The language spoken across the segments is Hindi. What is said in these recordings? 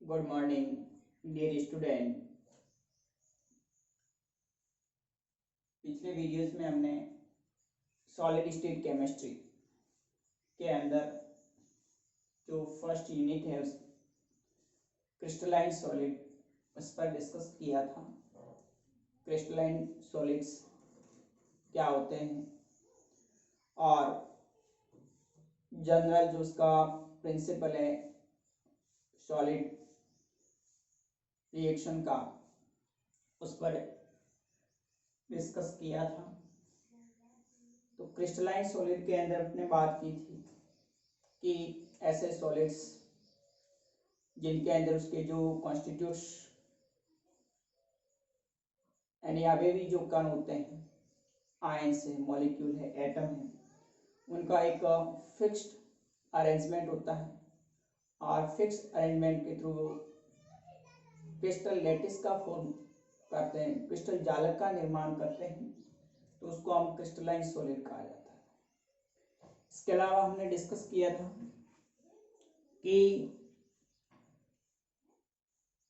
Good morning dear student. पिछले वीडियोस में हमने सॉलिड स्टेट केमिस्ट्री के अंदर जो फर्स्ट यूनिट है उस क्रिस्टलाइन सॉलिड उस पर डिस्कस किया था। क्रिस्टलाइन सॉलिड्स क्या होते हैं और जनरल जो उसका प्रिंसिपल है सॉलिड रिएक्शन का उस पर डिस्कस किया था। तो क्रिस्टलाइन सॉलिड के अंदर अपने बात की थी कि ऐसे सॉलिड्स जिनके अंदर उसके जो कॉन्स्टिट्यूट्स यानी अवेवी जो कण होते हैं, आयंस है, मॉलिक्यूल है, एटम है, उनका एक फिक्स्ड अरेंजमेंट होता है और फिक्स अरेंजमेंट के थ्रू क्रिस्टल लैटिस का फॉर्म करते हैं, क्रिस्टल जालक का निर्माण करते हैं, तो उसको हम क्रिस्टलाइन सॉलिड कहा जाता है। इसके अलावा हमने डिस्कस किया था कि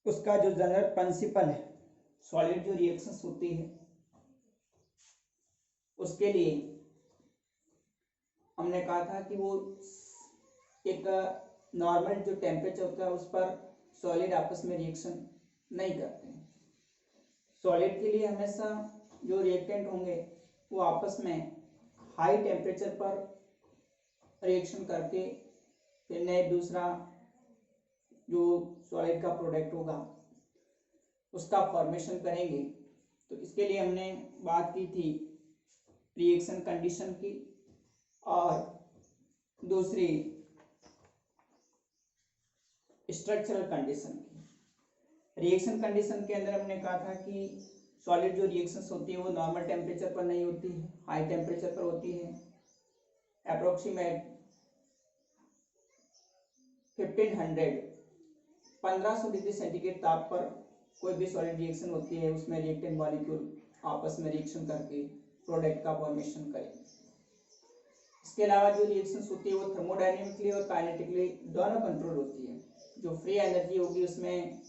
उसका जो जनरल प्रिंसिपल है, सॉलिड जो रिएक्शंस होती है उसके लिए हमने कहा था कि वो एक नॉर्मल जो टेम्परेचर होता है उस पर सॉलिड आपस में रिएक्शन नहीं करते हैं। सॉलिड के लिए हमेशा जो रिएक्टेंट होंगे वो आपस में हाई टेम्परेचर पर रिएक्शन करके फिर नए दूसरा जो सॉलिड का प्रोडक्ट होगा उसका फॉर्मेशन करेंगे। तो इसके लिए हमने बात की थी रिएक्शन कंडीशन की और दूसरी स्ट्रक्चरल कंडीशन की। रिएक्शन कंडीशन के अंदर हमने कहा था कि सॉलिड जो रिएक्शंस होती है वो नॉर्मल टेम्परेचर पर नहीं होती है, हाई टेम्परेचर पर होती है। अप्रोक्सीमेट 1500 डिग्री सेंटीग्रेड ताप पर कोई भी सॉलिड रिएक्शन होती है उसमें रिएक्टेंट मॉलिक्यूल आपस में रिएक्शन करके प्रोडक्ट का फॉर्मेशन करेंगे। इसके अलावा जो रिएक्शंस होती है वो थर्मोडायनेमिकली और काइनेटिकली दोनों कंट्रोल होती है। जो फ्री एनर्जी होगी उसमें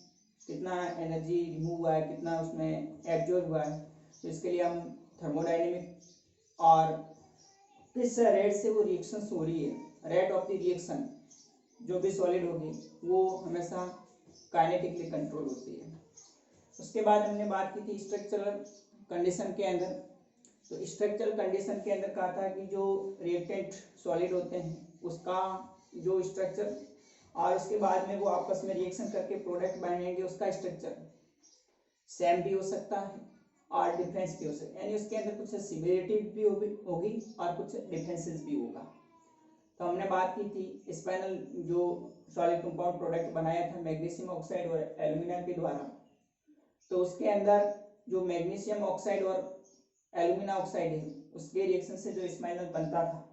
कितना एनर्जी रिमूव हुआ है, कितना उसमें एब्जॉर्ब हुआ है, तो इसके लिए हम थर्मोडायनेमिक और किस रेट से वो रिएक्शंस हो रही है, रेट ऑफ द रिएक्शन जो भी सॉलिड होगी वो हमेशा काइनेटिकली कंट्रोल होती है। उसके बाद हमने बात की थी स्ट्रक्चरल कंडीशन के अंदर। तो स्ट्रक्चरल कंडीशन के अंदर कहा था कि जो रिएक्टेंट सॉलिड होते हैं उसका जो स्ट्रक्चर और उसके बाद में वो आपस में रिएक्शन करके प्रोडक्ट बनेंगे उसका स्ट्रक्चर सेम भी हो सकता है और डिफरेंस भी हो सकता है, यानी उसके अंदर कुछ सिमिलरिटी भी होगी और कुछ डिफरेंसेस भी होगा। तो हमने बात की थी स्पाइनल जो सॉलिड कंपाउंड प्रोडक्ट बनाया था मैग्नीशियम ऑक्साइड और एल्यूमिना के द्वारा, तो उसके अंदर जो मैग्नीशियम ऑक्साइड और एल्यूमिना ऑक्साइड है उसके रिएक्शन से जो स्पाइनल बनता था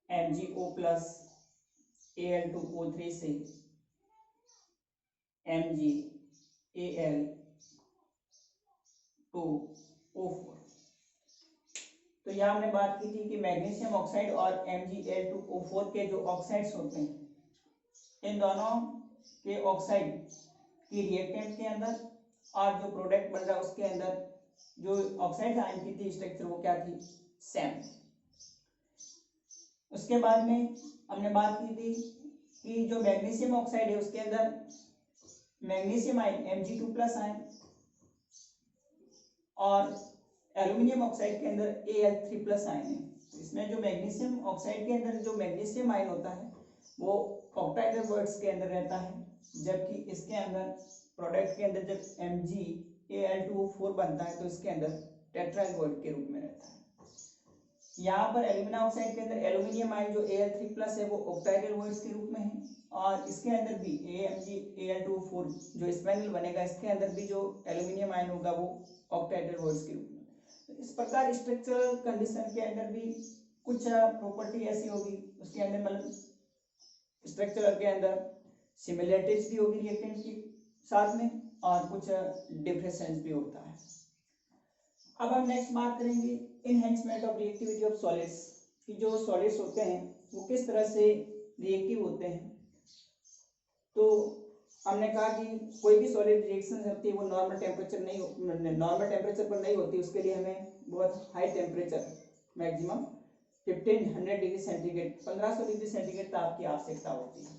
MgO प्लस Al2O3 से MgAl2O4। तो यहाँ हमने बात की थी कि मैग्नीशियम ऑक्साइड और Mgl2O4 के जो ऑक्साइड्स होते हैं इन दोनों के ऑक्साइड की रिएक्टेंट के अंदर और जो प्रोडक्ट बन रहा है उसके अंदर जो ऑक्साइड आयन की थी स्ट्रक्चर वो क्या थी, सेम। उसके बाद में हमने बात की थी कि जो मैग्नीशियम ऑक्साइड है उसके अंदर magnesium ion Mg2 plus ion और एल्यूमिनियम ऑक्साइड के अंदर Al3 प्लस आयन है। इसमें जो मैग्नीशियम ऑक्साइड के अंदर जो मैग्नीशियम आयन होता है वो ऑक्टाहेड्रल वर्ड्स के अंदर रहता है, जबकि इसके अंदर प्रोडक्ट के अंदर जब MgAl2O4 बनता है तो इसके अंदर टेट्राइड वर्ड के रूप में रहता है। यहाँ पर एल्यूमिना ऑक्साइड के अंदर एल्यूमिनियम आयन जो Al3 प्लस है वो ऑक्टाहेड्रल वर्ड्स के रूप में है और इसके अंदर भी MgAl2O4 जो स्पाइनल बनेगा इसके अंदर भी जो एल्यूमिनियम आयन होगा वो ऑक्टाहेड्रल वर्ड्स के रूप में। तो इस प्रकार स्ट्रक्चरल कंडीशन के अंदर भी कुछ प्रॉपर्टी ऐसी होगी उसके अंदर, मतलब स्ट्रक्चर के अंदर सिमिलरिटीज भी होगी रिएक्टेंट के साथ में और कुछ डिफरेंसेस भी होता है। अब हम नेक्स्ट बात करेंगे enhancement of reactivity of solids कि जो सॉलिड्स होते हैं वो किस तरह से रिएक्टिव होते हैं तो हमने कहा कि कोई भी सॉलिड रिएक्शन होती है वो नॉर्मल टेम्परेचर पर नहीं होती, उसके लिए हमें बहुत high temperature maximum 1500 degree centigrade 1500 degree centigrade ताप की आवश्यकता होती है।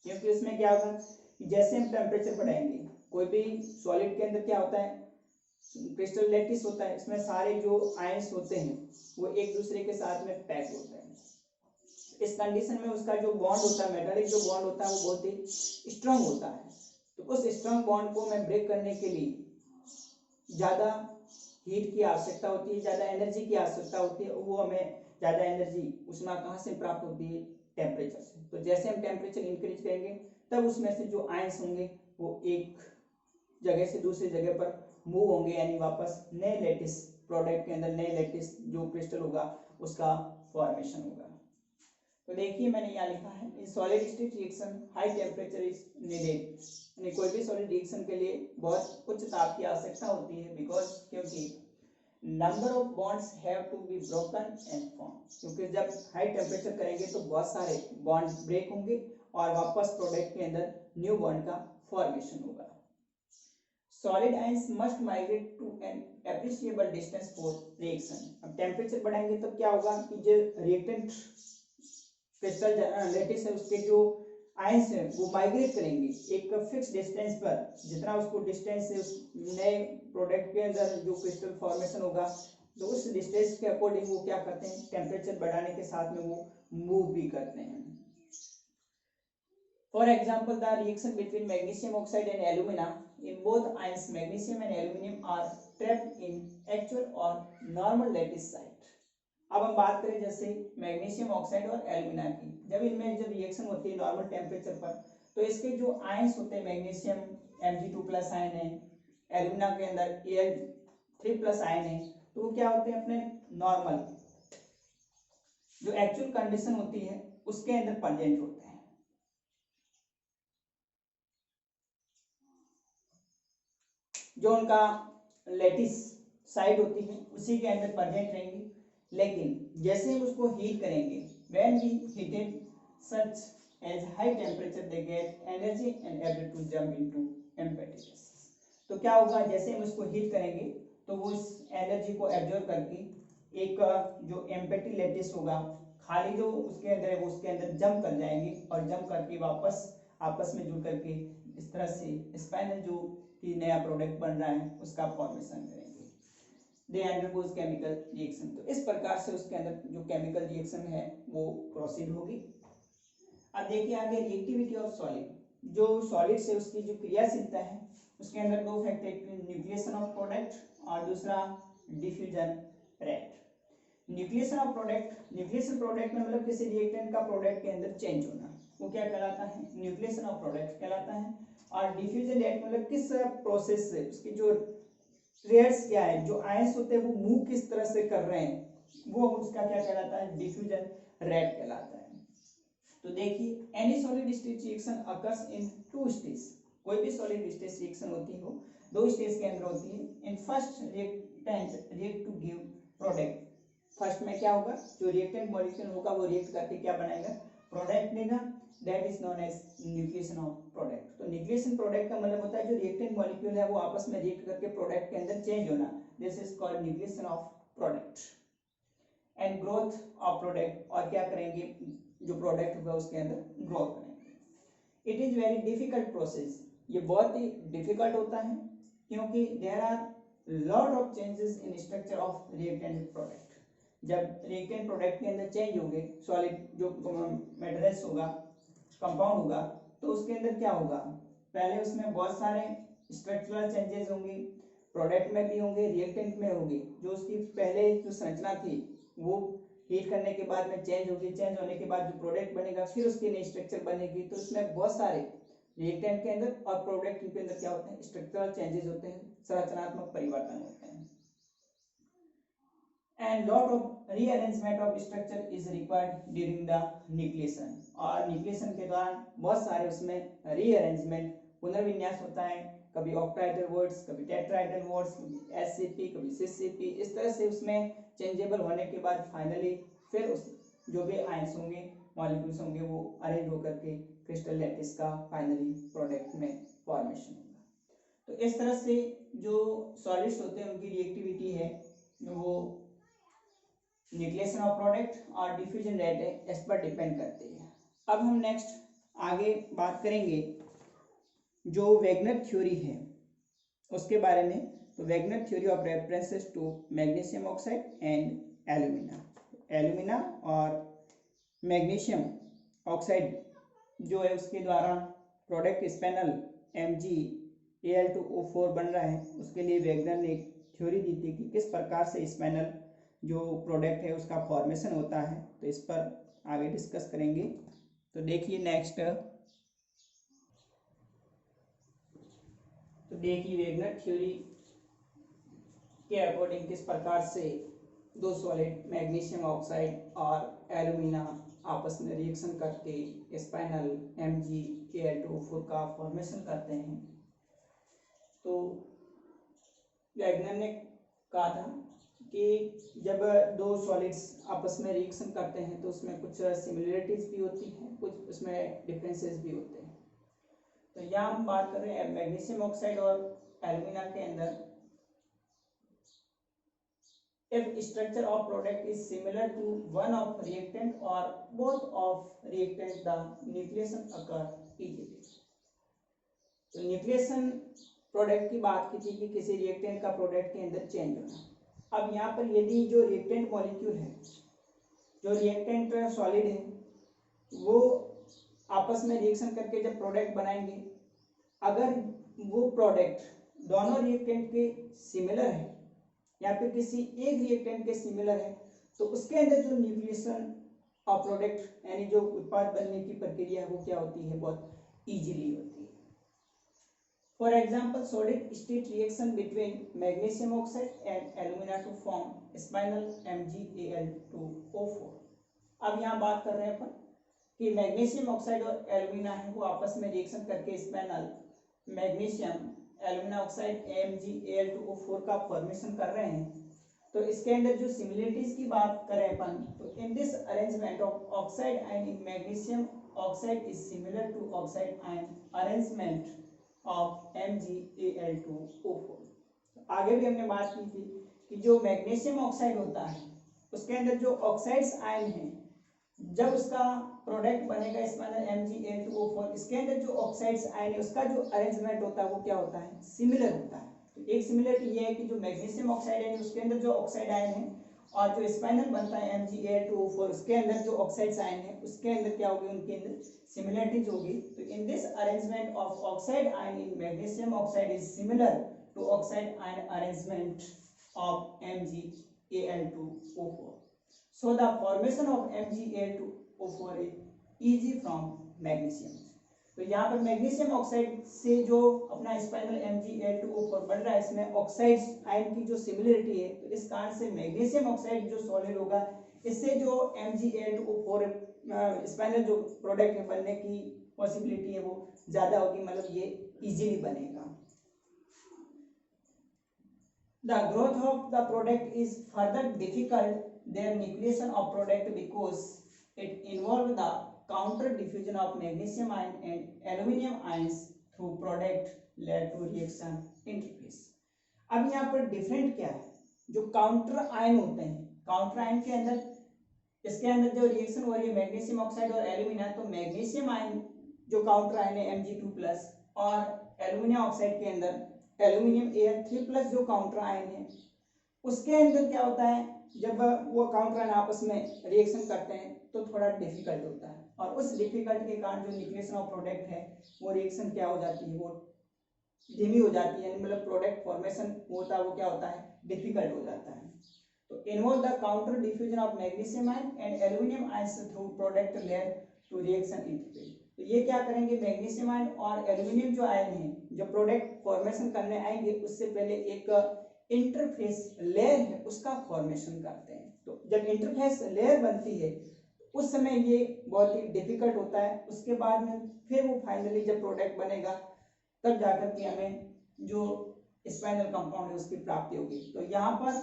क्योंकि उसमें क्या होगा कि जैसे हम टेम्परेचर बढ़ाएंगे, कोई भी सॉलिड के अंदर क्या होता है, क्रिस्टल लैटिस होता है, इसमें सारे जो आयंस होते हैं वो एक दूसरे के साथ में पैक होते हैं। इस कंडीशन में उसका जो बॉन्ड होता है, मेटालिक जो बॉन्ड होता है वो बहुत ही स्ट्रांग होता है। तो उस स्ट्रांग बॉन्ड को मैं ब्रेक करने के लिए ज़्यादा हीट की आवश्यकता होती है, ज़्यादा एनर्जी की आवश्यकता होती है। वो हमें ज़्यादा एनर्जी ऊष्मा कहाँ से प्राप्त होती है, टेम्परेचर से। तो जैसे हम टेम्परेचर इंक्रीज करेंगे तब उसमें से जो आयंस होंगे वो एक जगह से दूसरी जगह पर मूव होंगे, यानी वापस नए लेटिस प्रोडक्ट के अंदर नए लेटिस जो क्रिस्टल होगा उसका फॉर्मेशन होगा। तो देखिए मैंने यहाँ लिखा है, in solid state reaction high temperature is needed, यानी कोई भी सॉलिड रिएक्शन के लिए बहुत उच्च ताप की आवश्यकता होती है। बिकॉज क्योंकि number of bonds have to be broken and form, क्योंकि जब हाई टेम्परेचर करेंगे तो बहुत सारे बॉन्ड ब्रेक होंगे और वापस प्रोडक्ट के अंदर न्यू बॉन्ड का फॉर्मेशन होगा। Solid ions must migrate to an appreciable distance for reaction. अब टेम्परेचर बढ़ाएंगे तो क्या होगा कि जो रिएक्टेंट क्रिस्टल लैटिस है उसके जो आयंस है वो माइग्रेट करेंगे एक फिक्स डिस्टेंस पर। जितना उसको डिस्टेंस से उस नए प्रोडक्ट के अंदर जो क्रिस्टल फॉर्मेशन होगा तो उस डिस्टेंस के अकॉर्डिंग वो क्या करते हैं, टेम्परेचर बढ़ाने के साथ में वो मूव भी करते हैं। For example the reaction between magnesium oxide and alumina, in both ions magnesium and aluminium are trapped in actual और नॉर्मल लैटिस साइट। अब हम बात करें जैसे मैग्नीशियम ऑक्साइड और एल्यूमिना की, जब इनमें जब रिएक्शन होती है नॉर्मल टेम्परेचर पर तो इसके जो आयंस होते हैं, मैग्नीशियम Mg2+ आयन है, एल्यूमिना के अंदर Al3+ आयन है, तो वो क्या होते हैं अपने नॉर्मल जो एक्चुअल कंडीशन होती है उसके अंदर प्रेजेंट होते हैं। जो उनका लैटिस साइड होती है उसी के अंदर प्रेजेंट रहेंगी। लेकिन जैसे हम उसको हीट करेंगे, when we heated such as high temperature they get energy and able to jump into empty gases। तो क्या होगा, जैसे हम उसको हीट करेंगे तो वो इस एनर्जी को एब्जॉर्ब करके एक जो एम्प्टी लैटिस होगा, खाली जो उसके अंदर है वो उसके अंदर जंप कर जाएंगे और जंप करके वापस आपस में जुड़ करके इस तरह से स्पाइनल जो कि नया प्रोडक्ट बन रहा है उसका फॉर्मेशन करेंगे। दे अंडरगोज केमिकल रिएक्शन। तो इस प्रकार से उसके अंदर जो केमिकल रिएक्शन है वो प्रोसीड होगी। अब देखिए आगे रिएक्टिविटी ऑफ सॉलिड। जो सॉलिड से उसकी जो क्रियाशीलता है उसके अंदर दो फैक्टर, एक न्यूक्लिएशन ऑफ प्रोडक्ट और दूसरा diffusion rate. Nucleation of product, nucleation product में मतलब किसी रिएक्टेंट का प्रोडक्ट के अंदर चेंज होना, वो क्या कहलाता है, न्यूक्लिएशन ऑफ प्रोडक्ट कहलाता है। और डिफ्यूजन रेट मतलब किस प्रोसेस से उसकी जो रेट्स क्या है, जो आयंस होते हैं वो मूव किस तरह से कर रहे हैं, वो उसका क्या कहलाता है, डिफ्यूजन रेट कहलाता है। तो देखिए any solid state reaction occurs in two stage. कोई भी सॉलिड स्टेट रिएक्शन होती हो दो स्टेज के अंदर होती है। In first reactant react to give product. First में क्या होगा, जो रिएक्टेंट मॉलिक्यूल होगा वो रिएक्ट करके क्या बनाएगा, प्रोडक्ट देगा, that is known as nucleation of product. तो न्यूक्लिएशन प्रोडक्ट का मतलब होता है जो रिएक्टेंट मॉलिक्यूल है वो आपस में रिएक्ट करके प्रोडक्ट के अंदर चेंज होना, this is called nucleation of product. And growth of product, और क्या करेंगे, जो प्रोडक्ट होगा उसके अंदर ग्रोथ करेंगे। It is very difficult process, ये बहुत ही डिफिकल्ट होता है क्योंकि there are lot of changes in structure of reactant product. जब रिएक्टेंट प्रोडक्ट के अंदर चेंज होंगे, सॉलिड जो मेटेरियल्स होगा, कंपाउंड होगा, तो उसके अंदर क्या होगा, पहले उसमें बहुत सारे स्ट्रक्चरल चेंजेस होंगे, प्रोडक्ट में भी होंगे, रिएक्टेंट में होंगे। जो उसकी पहले जो संरचना थी वो हीट करने के बाद में चेंज होगी, चेंज होने के बाद जो प्रोडक्ट बनेगा फिर उसकी नई स्ट्रक्चर बनेगी। तो उसमें बहुत सारे रिएक्टेंट के अंदर और प्रोडक्ट के अंदर क्या होते हैं, स्ट्रक्चरल चेंजेस होते हैं, संरचनात्मक परिवर्तन होते हैं। And lot of rearrangement of structure is required during the nucleation। और न्यूक्लिएशन के दौरान बहुत सारे उसमें रीअरेंजमेंट, पुनर्विन्यास होता है, कभी ऑक्टाहेड्रल वर्ड्स, कभी टेट्राहेड्रल वर्ड्स, कभी एससीपी, कभी सीसीपी, इस तरह से उसमें चेंजेबल होने के बाद फाइनली फिर उस जो भी आयंस होंगे मॉलिक्यूल्स होंगे वो अरेंज होकर के क्रिस्टल लैटिस का फाइनली प्रोडक्ट में फॉर्मेशन होगा। तो इस तरह से जो सॉलिड्स होते हैं उनकी रिएक्टिविटी है वो न्यूक्लिएशन ऑफ प्रोडक्ट और डिफ्यूजन रेट है इस पर डिपेंड करती है। अब हम नेक्स्ट आगे बात करेंगे जो वैगनर थ्योरी है उसके बारे में। तो Wagner theory of references to magnesium oxide and alumina. Alumina और मैग्नीशियम ऑक्साइड जो है उसके द्वारा प्रोडक्ट स्पेनल MgAl2O4 बन रहा है, उसके लिए वैगनर ने एक थ्योरी दी थी कि किस प्रकार से स्पेनल जो प्रोडक्ट है उसका फॉर्मेशन होता है। तो इस पर आगे डिस्कस करेंगे। तो देखिए नेक्स्ट, तो देखिए वैगनर थ्योरी के अकॉर्डिंग किस प्रकार से दो सॉलिड मैग्नीशियम ऑक्साइड और एल्यूमिना आपस में रिएक्शन करके स्पाइनल MgAl2O4 का फॉर्मेशन करते हैं। तो वैगनर ने कहा था कि जब दो सॉलिड्स आपस में रिएक्शन करते हैं तो उसमें कुछ सिमिलरिटीज भी होती हैं, कुछ उसमें डिफरेंसेस भी होते हैं। तो यहाँ हम बात कर रहे हैं मैग्नीशियम ऑक्साइड और एल्यूमिना के अंदर if structure of product is similar to one of reactant or both of reactant, the nucleation occur easily। तो न्यूक्लिएशन प्रोडक्ट की बात की थी कि किसी रिएक्टेंट का प्रोडक्ट के अंदर चेंज होना। अब यहाँ पर यदि जो रिएक्टेंट मॉलिक्यूल है, जो रिएक्टेंट सॉलिड है, वो आपस में रिएक्शन करके जब प्रोडक्ट बनाएंगे, अगर वो प्रोडक्ट दोनों रिएक्टेंट के सिमिलर है या फिर किसी एक रिएक्टेंट के सिमिलर है, तो उसके अंदर जो न्यूक्लिएशन ऑफ प्रोडक्ट यानी जो उत्पाद बनने की प्रक्रिया है वो क्या होती है, बहुत इजीली होती है। For example solid state reaction between magnesium oxide and alumina to form spinel MgAl2O4। अब यहाँ बात कर रहे हैं अपन कि मैग्नीशियम ऑक्साइड और एल्यूमिना है वो आपस में रिएक्शन करके spinal magnesium alumina oxide MgAl2O4 का फॉर्मेशन कर रहे हैं। तो इसके अंदर जो सिमिलरिटीज की बात करें अपन, तो in this arrangement of oxide ion in magnesium oxide is similar to oxide ion arrangement of MgAl2O4। आगे भी हमने बात की थी कि जो मैग्नीशियम ऑक्साइड होता है उसके अंदर जो ऑक्साइड्स आयन है, जब उसका प्रोडक्ट बनेगा स्पाइनल MgAl2O4, इसके अंदर जो ऑक्साइड्स आयन है उसका जो अरेंजमेंट होता है वो क्या होता है, सिमिलर होता है। तो एक सिमिलरिटी ये है कि जो मैग्नीशियम ऑक्साइड है उसके अंदर जो ऑक्साइड आयन है और जो स्पाइनल बनता है MgAl2O4 उसके अंदर जो ऑक्साइड्स आयन है उसके अंदर क्या होगी, उनके अंदर सिमिलरिटीज होगी। तो in this arrangement of oxide ion in magnesium oxide is similar to oxide ion arrangement of MgAl2O4। So the formation of MgAl2O4 is easy from magnesium। तो यहाँ पर मैग्नीशियम ऑक्साइड से जो अपना स्पाइनल MgAl2O4 बन रहा है, इसमें ऑक्साइड्स आयन की जो सिमिलरिटी है, तो इस कारण से मैग्नीशियम ऑक्साइड जो सॉलिड होगा इससे जो MgAl2O4 स्पाइनल जो प्रोडक्ट है बनने की पॉसिबिलिटी है वो ज्यादा होगी, मतलब ये इजीली बनेगा। The growth of the product is further difficult their nucleation of product because it involves the counter diffusion of magnesium ion and aluminum ions through product led to reaction interface। अब यहाँ पर डिफरेंट क्या है, जो काउंटर आयन होते हैं, काउंटर आयन के अंदर इसके अंदर जो रिएक्शन हो रही है मैग्नीशियम ऑक्साइड और एल्यूमिना, तो मैग्नीशियम आयन जो काउंटर आयन है Mg2+ और एल्यूमिनियम ऑक्साइड के अंदर एल्यूमिनियम Al3+ जो काउंटर आयन है उसके अंदर क्या होता है, जब वो काउंटर आयन आपस में रिएक्शन करते हैं तो थोड़ा डिफिकल्ट होता है, और उस डिफिकल्ट के कारण जो न्यूक्लिएशन ऑफ प्रोडक्ट है वो रिएक्शन क्या हो जाती है, वो धीमी हो जाती है, मतलब प्रोडक्ट फॉर्मेशन होता है वो क्या होता है, डिफिकल्ट हो जाता है। तो involve the counter diffusion of magnesium ion and aluminium ions through product led to reaction interface. तो ये क्या करेंगे, मैग्नीशियम आयन और एल्यूमिनियम जो आयन है जो प्रोडक्ट फॉर्मेशन करने आएंगे उससे पहले एक इंटरफेस लेयर है उसका फॉर्मेशन करते हैं। तो जब इंटरफेस लेयर बनती है उस समय ये बहुत ही डिफिकल्ट होता है, उसके बाद में फिर वो फाइनली जब प्रोडक्ट बनेगा तब जाकर के हमें जो स्पाइनल कंपाउंड है उसकी प्राप्ति होगी। तो यहाँ पर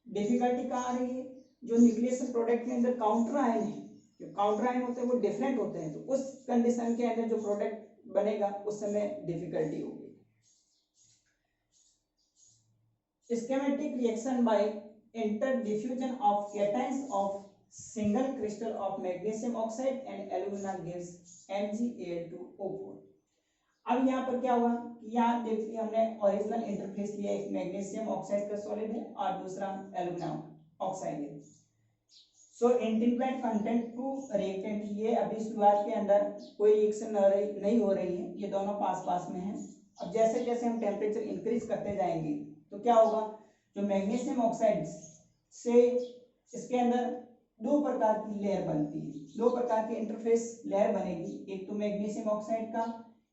डिफिकल्टी कहाँ आ रही है, जो न्यूक्लिएशन प्रोडक्ट के अंदर काउंटर आयन है जो काउंटर आयन होते हैं वो डिफरेंट होते हैं, तो उस कंडीशन के अंदर जो प्रोडक्ट बनेगा उस समय डिफिकल्टी होगी। Schematic reaction by interdiffusion of cations of single crystal of magnesium oxide and alumina gives MgAl2O4। अब यहाँ पर क्या हुआ, यहाँ देखिए हमने ओरिजिनल इंटरफेस लिया, एक मैग्नीशियम ऑक्साइड का सॉलिड है और दूसरा एल्यूमिना ऑक्साइड है। सो इंटीग्रेट कंटेंट टू रिएक्टेंट, ये अभी शुरुआत के अंदर कोई रिएक्शन नहीं हो रही है, ये दोनों पास पास में है। अब जैसे जैसे हम टेम्परेचर इंक्रीज करते जाएंगे तो क्या होगा, जो मैग्नीशियम ऑक्साइड से इसके अंदर दो प्रकार की लेयर बनती है, दो प्रकार की इंटरफेस लेयर बनेगी। एक तो मैग्नीशियम ऑक्साइड का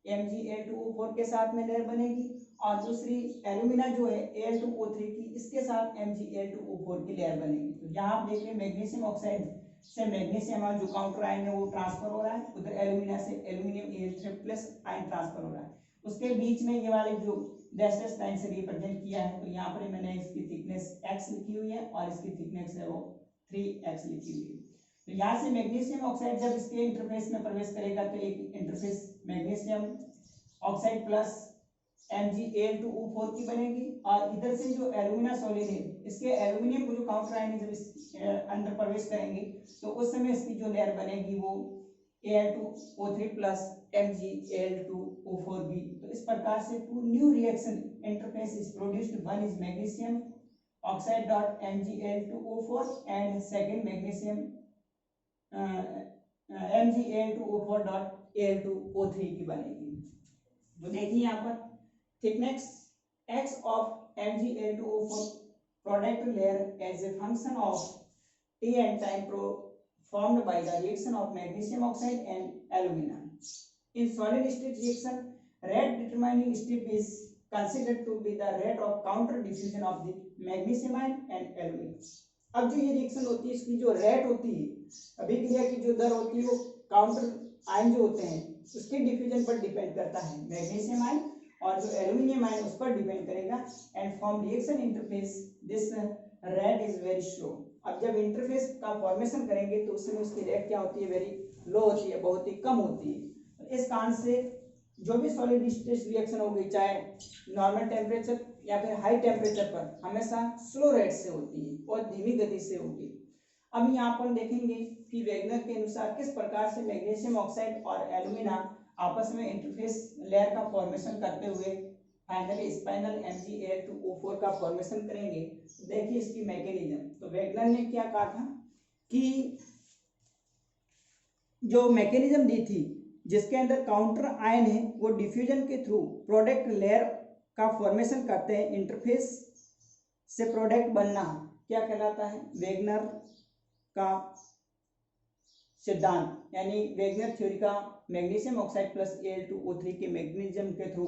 Mgal2O4 के साथ में लेयर बनेगी और दूसरी एल्यूमिना जो है Al2O3 की, इसके साथ Mgal2O4 की लेयर बनेगी। तो यहाँ आप देख रहे हैं मैग्नीशियम ऑक्साइड से मैग्नीशियम जो काउंटर आयन है वो ट्रांसफर हो रहा है, उधर एल्यूमिना से एल्यूमिनियम Al3+ आयन ट्रांसफर हो रहा है। उसके बीच में ये वाले जो डैशेस लाइन से रिप्रेजेंट किया है, तो यहाँ पर मैंने इसकी थिकनेस x लिखी हुई है और इसकी थिकनेस है वो 3x लिखी हुई है। तो यहाँ से मैग्नीशियम ऑक्साइड जब इसके इंटरफेस में प्रवेश करेगा तो एक interface magnesium oxide plus Mgal2O4 की बनेगी और इधर से जो एल्यूमिना सॉलिड है इसके एल्यूमिनियम को जो काउंटर आयन जब इस अंदर प्रवेश करेंगे तो उस समय इसकी जो लेयर बनेगी वो Al2O3 प्लस Mgal2O4 भी। तो इस प्रकार से two new reaction interface is produced, one is magnesium oxide dot Mgal2O4 and second magnesium Mgal2O4 dot Al2O3 की बनेगी। तो देखिए यहाँ पर thickness x of Mgal2O4 product layer as a function of T and time formed by the reaction of magnesium oxide and alumina. In solid state reaction, rate determining step is considered to be the rate of counter diffusion of the magnesium ion and alumina. अब जो ये रिएक्शन होती है इसकी जो रेट होती है, अभिक्रिया की जो दर होती है वो काउंटर आयन जो होते हैं उसके डिफ्यूजन पर डिपेंड करता है। मैग्नीशियम आयन और जो एल्यूमिनियम आयन उस पर डिपेंड करेगा and form reaction interface this rate is very slow. अब जब इंटरफेस का फॉर्मेशन करेंगे तो उसमें उसकी रेट क्या होती है, वेरी लो होती है, बहुत ही कम होती है। इस कारण से जो भी सॉलिड स्टेट रिएक्शन होगी चाहे नॉर्मल टेम्परेचर या फिर हाई टेम्परेचर पर हमेशा स्लो रेट से होती है और धीमी गति से होगी। अब यहाँ पर देखेंगे कि वेगनर के अनुसार किस प्रकार से मैग्नीशियम ऑक्साइड और एल्यूमिना आपस में इंटरफेस लेयर का फॉर्मेशन करते हुए फाइनली स्पाइनल Mgal2O4 का फॉर्मेशन करेंगे। देखिए इसकी मैकेनिज्म। तो वेगनर ने क्या कहा था कि जो मैकेनिज्म दी थी जिसके अंदर काउंटर आयन है वो डिफ्यूजन के थ्रू प्रोडक्ट लेयर का फॉर्मेशन करते हैं, इंटरफेस से प्रोडक्ट बनना क्या कहलाता है, वेगनर का सिद्धांत, यानी वेगनर थ्योरी का मैग्नीशियम ऑक्साइड प्लस Al2O3 के मैकेनिज्म के थ्रू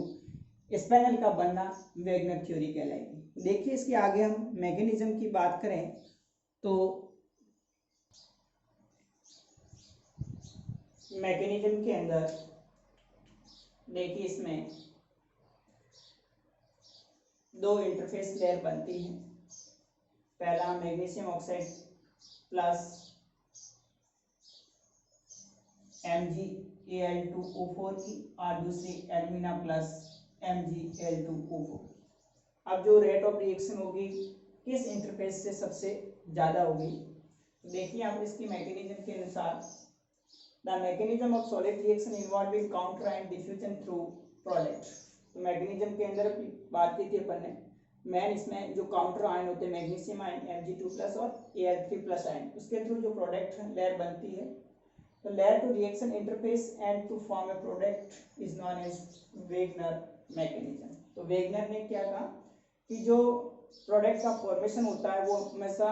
स्पाइनल का बनना वेगनर थ्योरी कहलाएगी। देखिए इसके आगे हम मैकेनिज्म की बात करें तो मैकेनिज्म के अंदर देखिए इसमें दो इंटरफेस लेयर बनती है। पहला मैग्नीशियम ऑक्साइड प्लस Mgal2O4 की और दूसरी एल्यूमिना प्लस Mgal2O4। अब जो रेट ऑफ रिएक्शन होगी किस इंटरफेस से सबसे ज़्यादा होगी, तो देखिए आप इसकी मैकेनिज्म के अनुसार the mechanism of solid reaction involving counter and diffusion through product. तो मैकेनिज्म के अंदर बात की थी अपन ने, मैन इसमें जो काउंटर आयन होते हैं मैग्नीशियम आयन Mg2+ और Al3+ आयन, उसके थ्रू जो प्रोडक्ट लेयर बनती है, तो layer to reaction interface and to form a product is known as Wagner mechanism. तो वेगनर ने क्या कहा कि जो प्रोडक्ट का फॉर्मेशन होता है वो हमेशा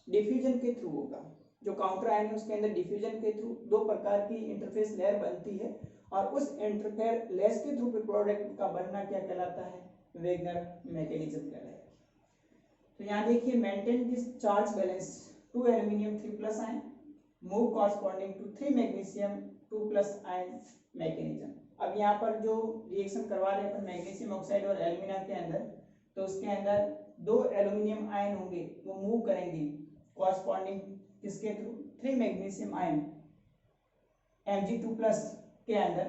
डिफ्यूजन के थ्रू होगा। जो काउंटर आयन है उसके अंदर डिफ्यूजन के थ्रू दो प्रकार की इंटरफेस लेयर बनती है और उस इंटरफेस लेयर्स के थ्रू प्रोडक्ट का बनना क्या कहलाता है, वेगनर मैकेनिज्म कहलाएगा। तो यहाँ देखिए maintain this charge balance 2 aluminium 3+ ion move corresponding to 3 magnesium 2+ ion mechanism. अब यहाँ पर जो रिएक्शन करवा रहे हैं मैग्नीशियम ऑक्साइड और एल्यूमिना के अंदर, तो उसके अंदर 2 एल्यूमिनियम आयन होंगे वो मूव करेंगे कॉरस्पॉन्डिंग किसके थ्रू, 3 मैग्नीशियम आयन Mg2+ के अंदर,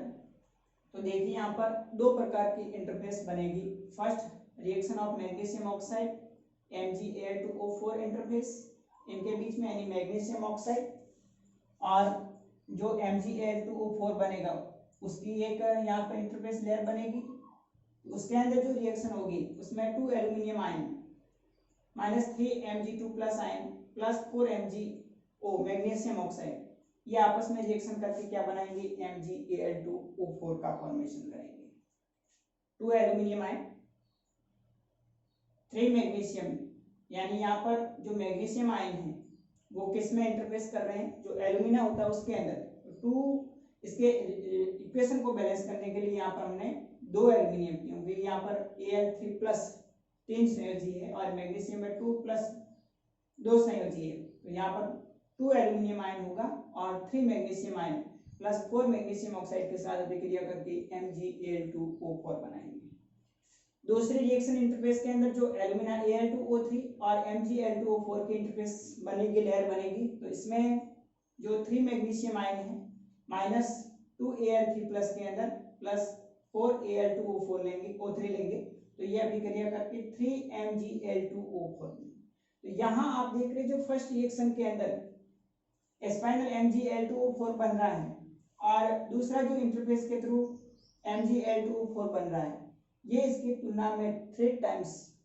तो देखिए यहाँ पर दो प्रकार की इंटरफेस बनेगी। First reaction of magnesium oxide MgAl2O4 interface, इनके बीच में यानी मैग्नीशियम ऑक्साइड और जो MgAl2O4 बनेगा उसकी एक यहाँ पर इंटरफेस लेयर बनेगी। उसके अंदर जो रिएक्शन होगी उसमें 2 aluminium ion -3 Mg2+ ion +4 MgO magnesium oxide, ये आपस में रिएक्शन करके क्या बनाएंगे, MgAl2O4 का फॉर्मेशन करेंगे। 2 एल्यूमिनियम आयन 3 मैग्नीशियम, यानी यहाँ पर जो मैग्नीशियम आयन है वो किस में इंटरफेस कर रहे हैं, जो एल्यूमिना होता है उसके अंदर। 2 इसके इक्वेशन को बैलेंस करने के लिए यहाँ पर हमने 2 एल्यूमिनियम, क्योंकि यहाँ पर Al3+ 3 संयोजी है और मैग्नीशियम में 2+ 2 संयोजी है, तो यहाँ पर 2 एल्यूमिनियम आयन होगा और 3 मैग्नीशियम आयन +4 मैग्नीशियम ऑक्साइड के साथ अभिक्रिया करके MgAl2O4 बनाएंगे। दूसरी रिएक्शन इंटरफेस के अंदर जो एल्यूमिना Al2O3 और MgAl2O4 की इंटरफेस बनेगी, लेयर बनेगी, तो इसमें जो 3 मैग्नीशियम आयन है -2 Al3+ के अंदर +4 Al2O4 लेंगे, O3 लेंगे, तो ये अभिक्रिया करके 3 MgAl2O4। तो यहाँ आप देख रहे हैं जो फर्स्ट रिएक्शन के अंदर स्पाइनल MgAl2O4 बन रहा है और दूसरा जो इंटरफेस के थ्रू MgAl2O4 बन रहा है, ये इसकी तुलना में 3 टाइम्स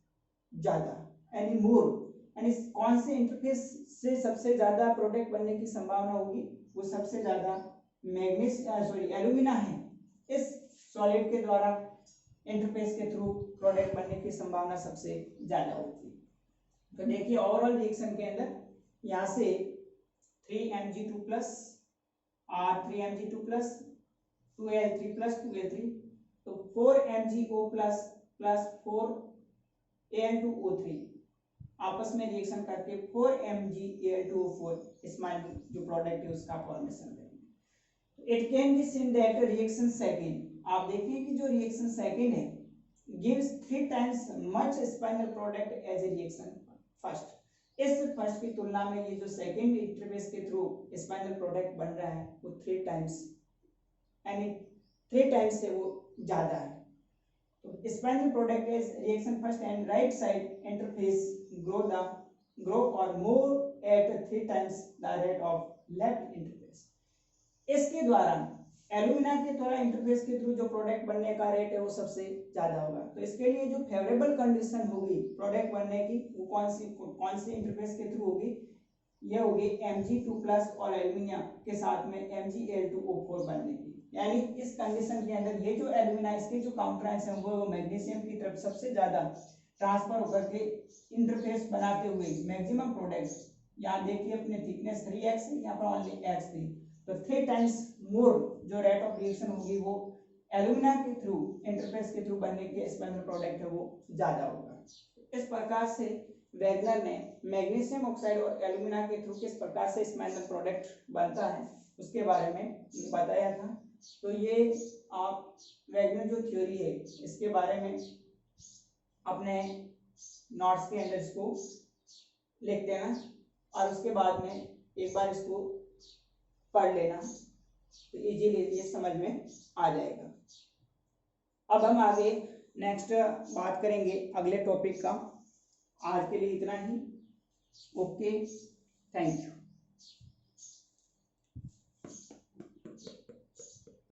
ज्यादा यानी मोर, यानी कौन से इंटरफेस से सबसे ज्यादा प्रोडक्ट बनने की संभावना होगी, वो सबसे ज्यादा एल्यूमिना है, इस सॉलिड के द्वारा इंटरफेस के थ्रू प्रोडक्ट बनने की संभावना सबसे ज्यादा होगी। तो देखिए ओवरऑल रिएक्शन के अंदर यहाँ से 3Mg2+ और 3Mg2+, 2Al3+, 2Al3, तो 4MgO+ + 4Al2O3 आपस में रिएक्शन करके 4MgAl2O4 स्माइल जो प्रोडक्ट है उसका फॉर्मेशन करेंगे। It can be seen that reaction second, आप देखिए कि जो रिएक्शन सेकेंड है gives 3 times much spinel product as a reaction first. इस फर्स्ट की तुलना में ये जो सेकेंड इंटरफेस के थ्रू स्पाइनल प्रोडक्ट बन रहा है वो 3 टाइम्स यानी 3 टाइम्स से वो ज्यादा है। तो spinel product is reaction first and right side interface grow और more at 3 times the rate of left interface. इसके द्वारा एल्यूमिना के द्वारा इंटरफेस के थ्रू जो प्रोडक्ट बनने का रेट है वो सबसे ज्यादा होगा। तो इसके लिए जो फेवरेबल कंडीशन होगी प्रोडक्ट बनने की वो कौन सी इंटरफेस के थ्रू होगी, ये होगी Mg2+ और एल्यूमिना के साथ में MgAl2O4 बनने की। यानी इस कंडीशन के अंदर ये जो एल्यूमिना इसके जो काउंटराइंस है वो मैग्नीशियम की तरफ सबसे ज्यादा ट्रांसफर होकर के इंटरफेस बनाते हुए मैक्सिमम प्रोडक्ट, यहाँ देखिए अपने थिकनेस 3x है, यहाँ पर ओनली x थी, तो 3 टाइम्स मोर जो रेट ऑफ रिएक्शन होगी वो एल्यूमिना के थ्रू इंटरफेस के थ्रू बनने के स्पाइनल प्रोडक्ट है वो ज्यादा होगा। इस प्रकार से वैगनर ने मैग्नीशियम ऑक्साइड और एल्यूमिना के थ्रू किस प्रकार से स्पाइनल प्रोडक्ट बनता है उसके बारे में बताया था। तो ये आप वैगनर जो थ्योरी है इसके बारे में अपने नोट्स के अंदर इसको लिख देना और उसके बाद में एक बार इसको पढ़ लेना, तो इजीली ये समझ में आ जाएगा। अब हम आगे नेक्स्ट बात करेंगे अगले टॉपिक का। आज के लिए इतना ही। Okay, thank you.